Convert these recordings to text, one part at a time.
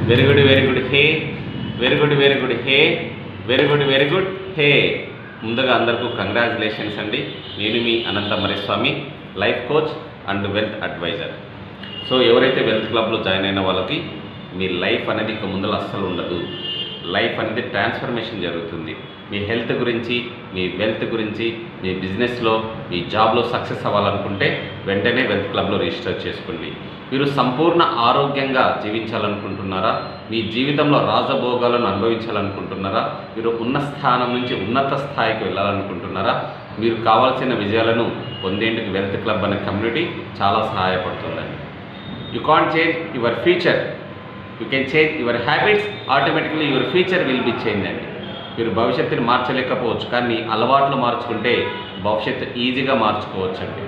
Very good హే, very good హే, very good హే. ముందుగా అందరికీ కంగ్రాచులేషన్స్ అండి. నేను మీ Anantha Mariswamy, life coach and wealth advisor. So ఎవరైతే వెల్త్ క్లబ్లో జాయిన్ అయిన వాళ్ళకి మీ లైఫ్ అనేది ఇక ముందర అస్సలు ఉండదు. లైఫ్ అనేది ట్రాన్స్ఫర్మేషన్ జరుగుతుంది. మీ హెల్త్ గురించి, మీ వెల్త్ గురించి, మీ బిజినెస్లో, మీ జాబ్లో సక్సెస్ అవ్వాలనుకుంటే వెంటనే వెల్త్ క్లబ్లో రిజిస్టర్ చేసుకోండి. మీరు సంపూర్ణ ఆరోగ్యంగా జీవించాలనుకుంటున్నారా? మీ జీవితంలో రాజభోగాలను అనుభవించాలనుకుంటున్నారా? మీరు ఉన్న స్థానం నుంచి ఉన్నత స్థాయికి వెళ్ళాలనుకుంటున్నారా? మీరు కావాల్సిన విజయాలను పొందేందుకు వెల్త్ క్లబ్ అనే కమ్యూనిటీ చాలా సహాయపడుతుందండి. You can't change your future, you can change your habits, automatically your future will be change అండి. మీరు భవిష్యత్తుని మార్చలేకపోవచ్చు, కానీ అలవాట్లు మార్చుకుంటే భవిష్యత్తు ఈజీగా మార్చుకోవచ్చు అండి.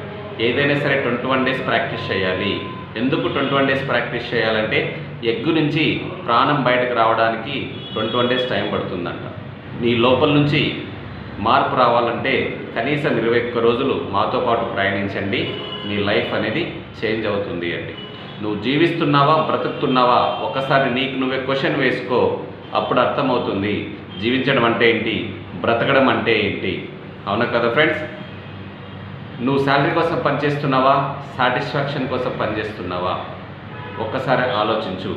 ఏదైనా సరే 21 డేస్ ప్రాక్టీస్ చేయాలి. ఎందుకు 21 డేస్ ప్రాక్టీస్ చేయాలంటే ఎగ్గు నుంచి ప్రాణం బయటకు రావడానికి 21 డేస్ టైం పడుతుందంట. నీ లోపల నుంచి మార్పు రావాలంటే కనీసం 21 రోజులు మాతో పాటు ప్రయాణించండి. మీ లైఫ్ అనేది చేంజ్ అవుతుంది అండి. నువ్వు జీవిస్తున్నావా, బ్రతుకుతున్నావా? ఒకసారి నీకు నువ్వే క్వశ్చన్ వేసుకో, అప్పుడు అర్థమవుతుంది జీవించడం అంటే ఏంటి, బ్రతకడం అంటే ఏంటి. అవునా కదా ఫ్రెండ్స్? నువ్వు శాలరీ కోసం పనిచేస్తున్నావా, సాటిస్ఫాక్షన్ కోసం పనిచేస్తున్నావా? ఒక్కసారి ఆలోచించు.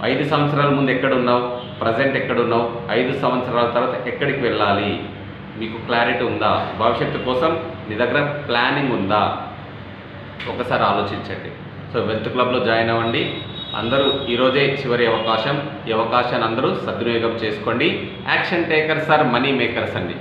5 సంవత్సరాల ముందు ఎక్కడున్నావు, ప్రజెంట్ ఎక్కడున్నావు, 5 సంవత్సరాల తర్వాత ఎక్కడికి వెళ్ళాలి? మీకు క్లారిటీ ఉందా? భవిష్యత్తు కోసం నీ దగ్గర ప్లానింగ్ ఉందా? ఒకసారి ఆలోచించండి. సో వెల్త్ క్లబ్లో జాయిన్ అవ్వండి. అందరూ ఈరోజే చివరి అవకాశం. ఈ అవకాశాన్ని అందరూ సద్వినియోగం చేసుకోండి. Action takers are money makers అండి.